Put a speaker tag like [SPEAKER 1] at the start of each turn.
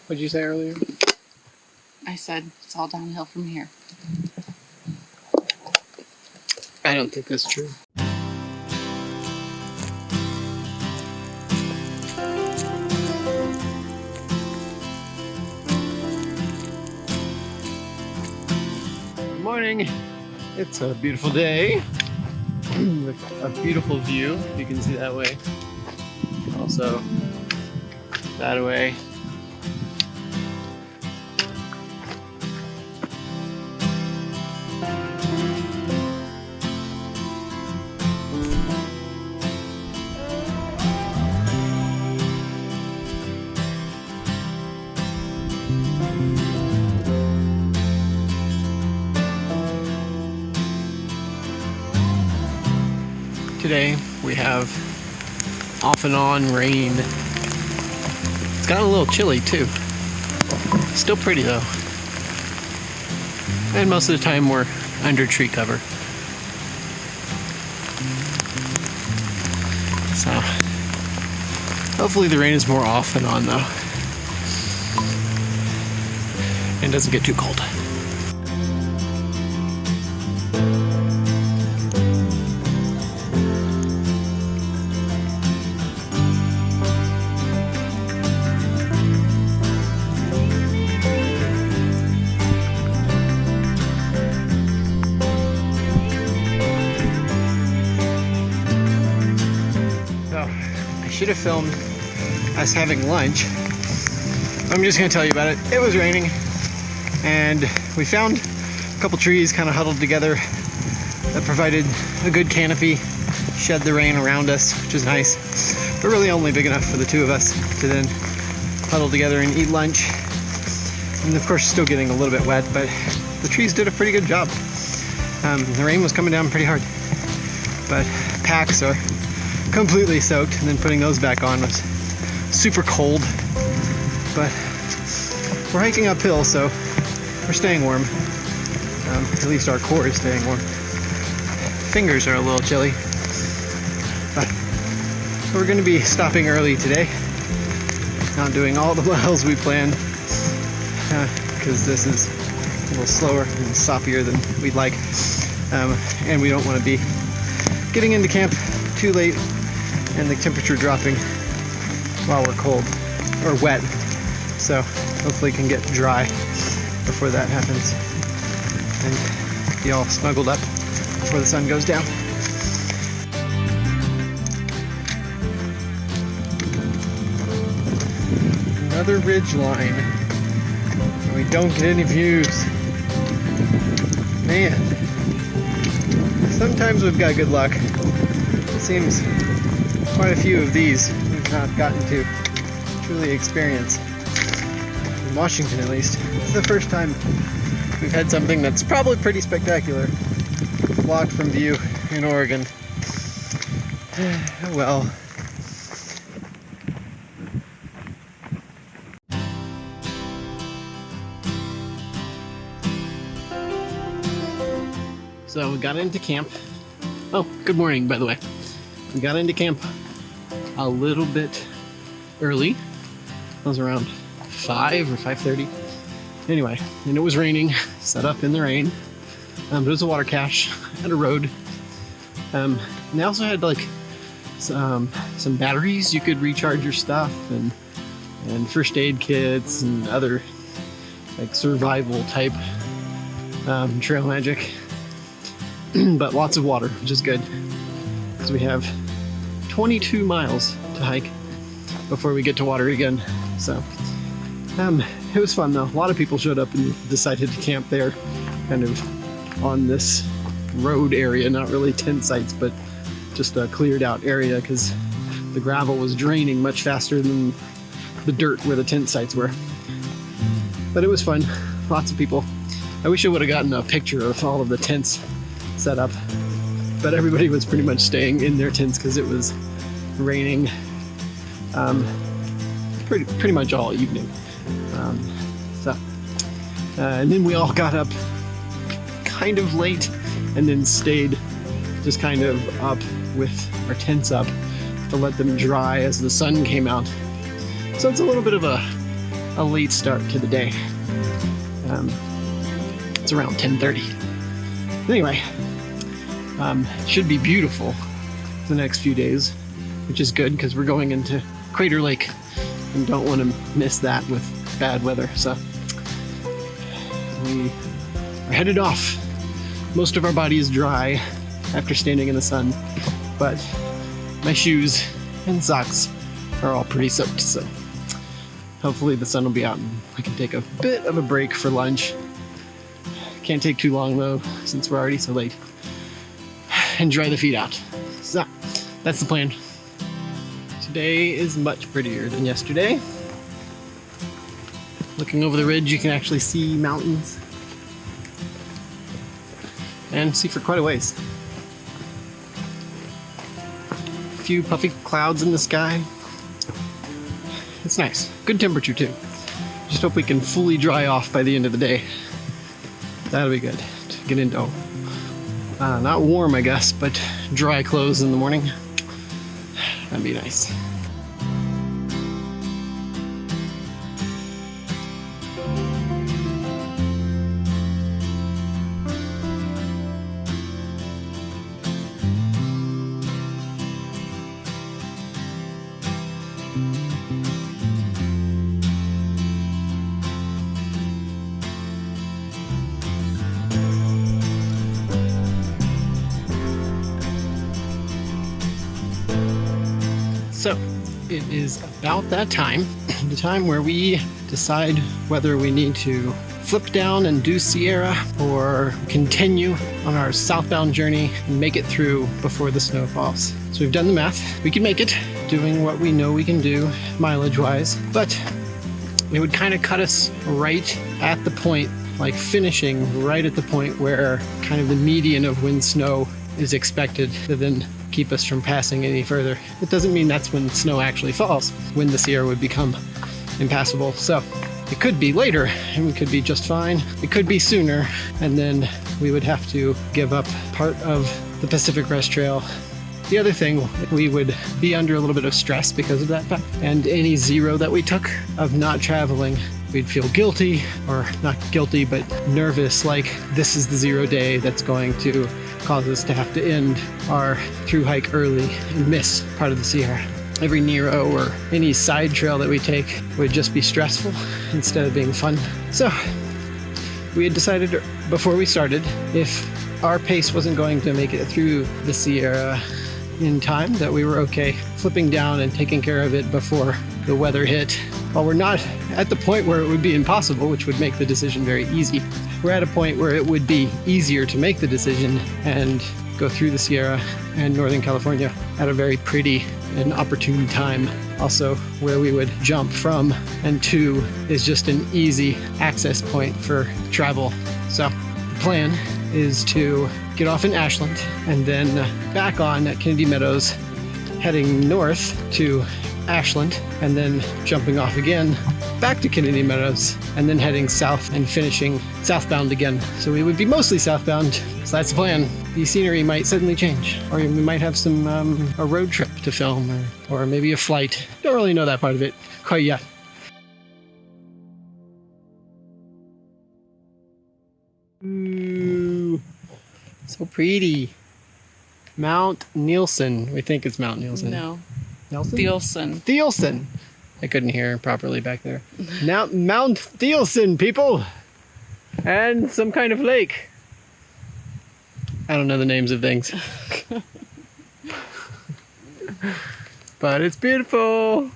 [SPEAKER 1] What'd you say earlier?
[SPEAKER 2] I said it's all downhill from here.
[SPEAKER 1] I don't think that's true. Good morning. It's a beautiful day with a beautiful view. You can see that way. Also, that way. Today we have off and on rain. It's gotten a little chilly too. Still pretty though. And most of the time we're under tree cover. So hopefully the rain is more off and on though. And doesn't get too cold. I should have filmed us having lunch. I'm just going to tell you about it. It was raining and we found a couple trees kind of huddled together that provided a good canopy, shed the rain around us, which is nice, but really only big enough for the two of us to then huddle together and eat lunch. And of course still getting a little bit wet, but the trees did a pretty good job. The rain was coming down pretty hard, but packs are completely soaked, and then putting those back on was super cold. But we're hiking uphill, so we're staying warm. At least our core is staying warm. Fingers are a little chilly, but we're going to be stopping early today, not doing all the miles we planned, because this is a little slower and stoppier than we'd like, and we don't want to be getting into camp too late and the temperature dropping while we're cold or wet, so hopefully can get dry before that happens and be all snuggled up before the sun goes down. Another ridge line and we don't get any views. Man, sometimes we've got good luck. It seems quite a few of these we've not gotten to truly experience. In Washington, at least. It's the first time we've had something that's probably pretty spectacular blocked from view in Oregon. Well. So we got into camp. Oh, good morning, by the way. We got into camp a little bit early. It was around 5 or 5:30. Anyway, and it was raining, set up in the rain. But it was a water cache at a road. And they also had like some batteries you could recharge your stuff, and first aid kits and other like survival type trail magic. But lots of water, which is good, because we have 22 miles to hike before we get to water again. So it was fun though. A lot of people showed up and decided to camp there, kind of on this road area, not really tent sites, but just a cleared out area, because the gravel was draining much faster than the dirt where the tent sites were. But it was fun, lots of people. I wish I would have gotten a picture of all of the tents set up, but everybody was pretty much staying in their tents because it was raining pretty much all evening. And then we all got up kind of late and then stayed just kind of up with our tents up to let them dry as the sun came out. So it's a little bit of a a late start to the day. It's around 10:30. Anyway, should be beautiful the next few days, which is good because we're going into Crater Lake and don't want to miss that with bad weather. So we are headed off. Most of our body is dry after standing in the sun, but my shoes and socks are all pretty soaked, so hopefully the sun will be out and I can take a bit of a break for lunch. Can't take too long though, since we're already so late, and dry the feet out. So that's the plan. Today is much prettier than yesterday. Looking over the ridge, you can actually see mountains and see for quite a ways. A few puffy clouds in the sky. It's nice. Good temperature too. Just hope we can fully dry off by the end of the day. That'll be good to get into, not warm I guess, but dry clothes in the morning. That'd be nice. So it is about that time, the time where we decide whether we need to flip down and do Sierra or continue on our southbound journey and make it through before the snow falls. So we've done the math. We can make it doing what we know we can do mileage wise, but it would kind of cut us right at the point, like finishing right at the point where kind of the median of when snow is expected to then keep us from passing any further. It doesn't mean that's when snow actually falls, when the Sierra would become impassable. So it could be later and we could be just fine. It could be sooner and then we would have to give up part of the Pacific Crest Trail. The other thing, we would be under a little bit of stress because of that fact. And any zero that we took of not traveling, we'd feel guilty, or not guilty, but nervous, like this is the 0 day that's going to cause us to have to end our through hike early and miss part of the Sierra. Every Nero or any side trail that we take would just be stressful instead of being fun. So we had decided before we started, if our pace wasn't going to make it through the Sierra in time, that we were okay flipping down and taking care of it before the weather hit. While we're not at the point where it would be impossible, which would make the decision very easy, we're at a point where it would be easier to make the decision and go through the Sierra and Northern California at a very pretty and opportune time. Also, where we would jump from and to is just an easy access point for travel. So the plan is to get off in Ashland and then back on at Kennedy Meadows, heading north to Ashland, and then jumping off again back to Kennedy Meadows, and then heading south and finishing southbound again. So we would be mostly southbound. So that's the plan. The scenery might suddenly change, or we might have some a road trip to film, or maybe a flight. Don't really know that part of it quite yet. Ooh, so pretty. Mount Nielsen. We think it's Mount Nielsen.
[SPEAKER 2] No.
[SPEAKER 1] Nelson?
[SPEAKER 2] Thielsen.
[SPEAKER 1] Thielsen. I couldn't hear properly back there. Now Mount Thielsen, people, and some kind of lake. I don't know the names of things, but it's beautiful.